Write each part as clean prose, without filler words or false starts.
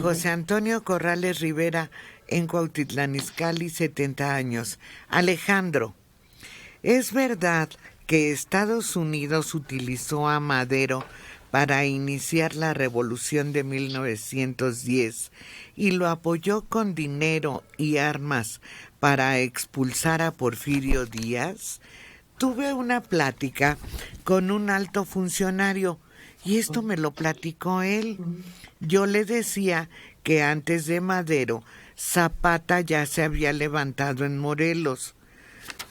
José Antonio Corrales Rivera, en Cuautitlán Izcalli, 70 años. Alejandro, ¿es verdad que Estados Unidos utilizó a Madero para iniciar la revolución de 1910 y lo apoyó con dinero y armas para expulsar a Porfirio Díaz? Tuve una plática con un alto funcionario y esto me lo platicó él. Yo le decía que antes de Madero, Zapata ya se había levantado en Morelos.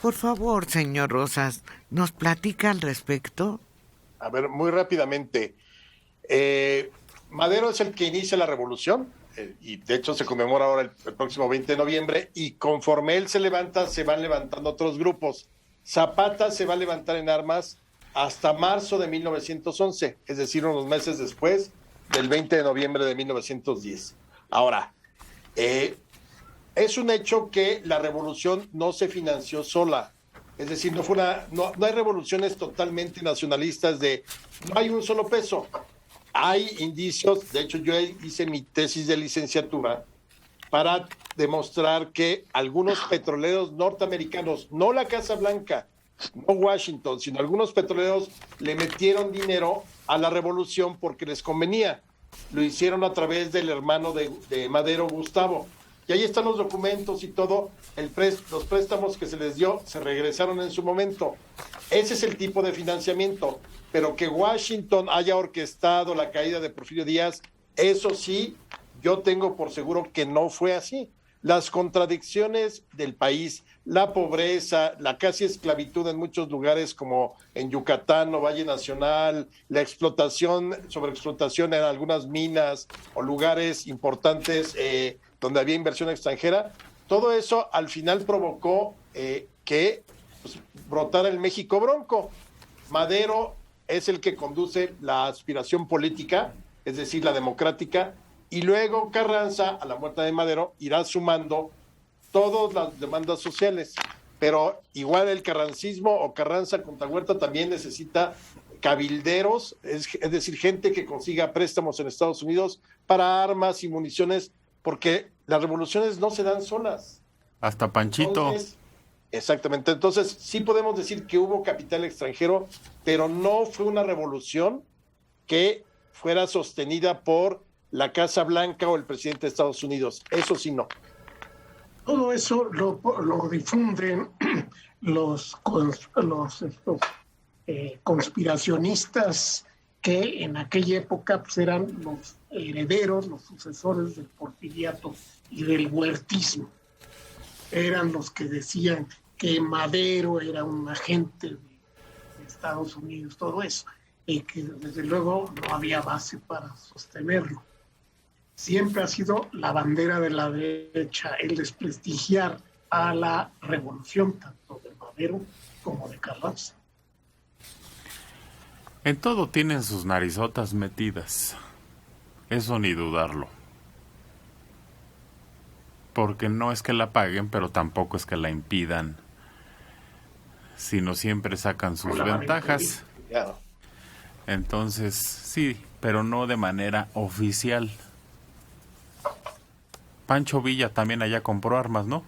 Por favor, señor Rosas, ¿nos platica al respecto? A ver, muy rápidamente. Madero es el que inicia la revolución, y de hecho se conmemora ahora el próximo 20 de noviembre, y conforme él se levanta, se van levantando otros grupos. Zapata se va a levantar en armas hasta marzo de 1911, es decir, unos meses después del 20 de noviembre de 1910. Ahora, es un hecho que la revolución no se financió sola. Es decir, no hay revoluciones totalmente nacionalistas de no hay un solo peso. Hay indicios, de hecho yo hice mi tesis de licenciatura para demostrar que algunos petroleros norteamericanos, no la Casa Blanca, no Washington, sino algunos petroleros le metieron dinero a la revolución porque les convenía. Lo hicieron a través del hermano de Madero, Gustavo. Y ahí están los documentos y todo, los préstamos que se les dio se regresaron en su momento. Ese es el tipo de financiamiento. Pero que Washington haya orquestado la caída de Porfirio Díaz, eso sí, yo tengo por seguro que no fue así. Las contradicciones del país, la pobreza, la casi esclavitud en muchos lugares como en Yucatán o Valle Nacional, la explotación, sobreexplotación en algunas minas o lugares importantes donde había inversión extranjera, todo eso al final provocó que brotara el México bronco. Madero es el que conduce la aspiración política, es decir, la democrática, y luego Carranza, a la muerte de Madero, irá sumando todas las demandas sociales. Pero igual el carrancismo o Carranza contra Huerta también necesita cabilderos, es decir, gente que consiga préstamos en Estados Unidos para armas y municiones, porque las revoluciones no se dan solas. Hasta Panchito. Entonces, exactamente. Entonces, sí podemos decir que hubo capital extranjero, pero no fue una revolución que fuera sostenida por la Casa Blanca o el presidente de Estados Unidos. Eso sí, no. Todo eso lo difunden los conspiracionistas que en aquella época pues, eran los herederos, los sucesores del porfiriato y del huertismo. Eran los que decían que Madero era un agente de Estados Unidos, todo eso, y que desde luego no había base para sostenerlo. Siempre ha sido la bandera de la derecha el desprestigiar a la revolución, tanto de Madero como de Carranza. En todo tienen sus narizotas metidas, eso ni dudarlo. Porque no es que la paguen, pero tampoco es que la impidan, sino siempre sacan sus ventajas. Entonces, sí, pero no de manera oficial. Pancho Villa también allá compró armas, ¿no?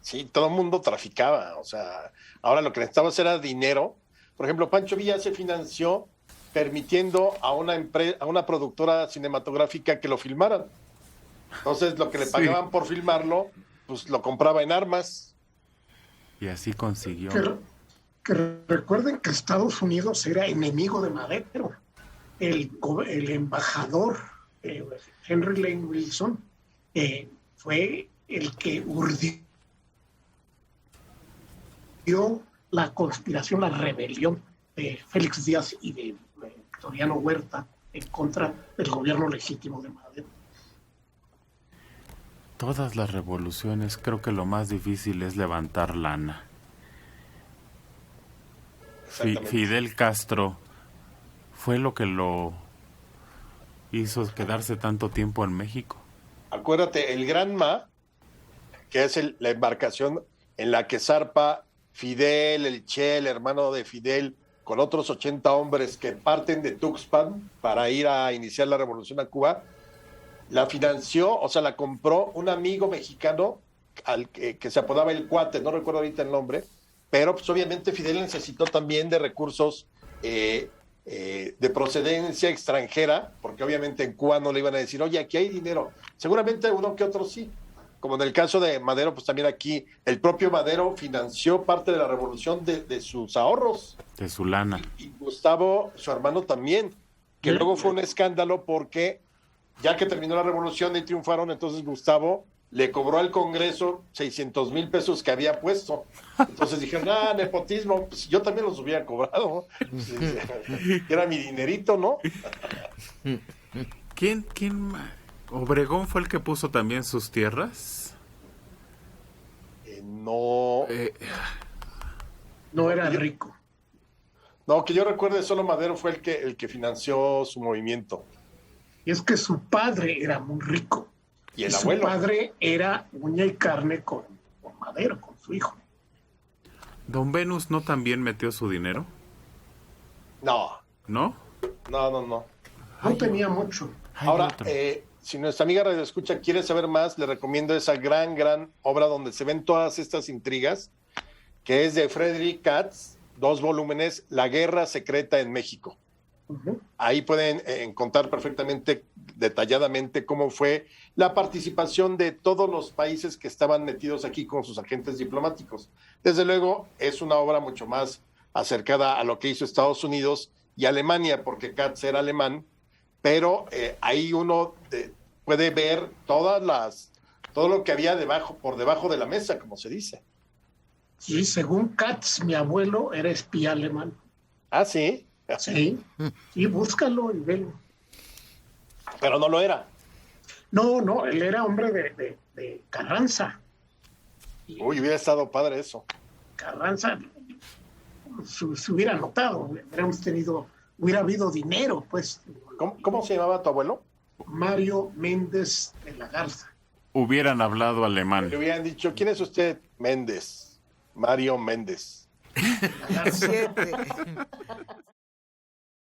Sí, todo el mundo traficaba, o sea, ahora lo que necesitaba era dinero. Por ejemplo, Pancho Villa se financió permitiendo a una productora cinematográfica que lo filmaran. Entonces, lo que le pagaban por filmarlo, pues lo compraba en armas. Y así consiguió. Que recuerden que Estados Unidos era enemigo de Madero. El embajador Henry Lane Wilson fue el que urdió la conspiración, la rebelión de Félix Díaz y de Victoriano Huerta en contra del gobierno legítimo de Madero. Todas las revoluciones, creo que lo más difícil es levantar lana. Fidel Castro fue lo que lo hizo quedarse tanto tiempo en México. Acuérdate, el Granma, que es la embarcación en la que zarpa Fidel, el Che, el hermano de Fidel, con otros 80 hombres que parten de Tuxpan para ir a iniciar la revolución a Cuba, la financió, o sea, la compró un amigo mexicano que se apodaba El Cuate, no recuerdo ahorita el nombre, pero pues obviamente Fidel necesitó también de recursos de procedencia extranjera, porque obviamente en Cuba no le iban a decir, oye, aquí hay dinero. Seguramente uno que otro sí. Como en el caso de Madero, pues también aquí el propio Madero financió parte de la revolución de sus ahorros. De su lana. Y Gustavo, su hermano también, que luego fue un escándalo porque ya que terminó la revolución y triunfaron, entonces Gustavo le cobró al Congreso 600,000 pesos que había puesto. Entonces dijeron, nepotismo, pues yo también los hubiera cobrado. Era mi dinerito, ¿no? ¿Quién? ¿Obregón fue el que puso también sus tierras? No. No era rico. No, que yo recuerde, solo Madero fue el que financió su movimiento. Y es que su padre era muy rico. Y el abuelo. Su padre era uña y carne con Madero, con su hijo. ¿Don Venus no también metió su dinero? No. ¿No? No. No tenía mucho. Ahora, si nuestra amiga Radio Escucha quiere saber más, le recomiendo esa gran obra donde se ven todas estas intrigas, que es de Frederick Katz, 2 volúmenes, La Guerra Secreta en México. Uh-huh. Ahí pueden contar perfectamente, detalladamente, cómo fue la participación de todos los países que estaban metidos aquí con sus agentes diplomáticos. Desde luego, es una obra mucho más acercada a lo que hizo Estados Unidos y Alemania, porque Katz era alemán, pero ahí uno puede ver todo lo que había por debajo de la mesa, como se dice. Sí, según Katz, mi abuelo era espía alemán. Ah, sí. Sí, búscalo y velo. Pero no lo era. No, él era hombre de Carranza. Uy, hubiera estado padre eso. Carranza se hubiera notado, hubiera habido dinero, pues. ¿Cómo se llamaba tu abuelo? Mario Méndez de la Garza. Hubieran hablado alemán. Le hubieran dicho, ¿quién es usted? Méndez. Mario Méndez. Siete.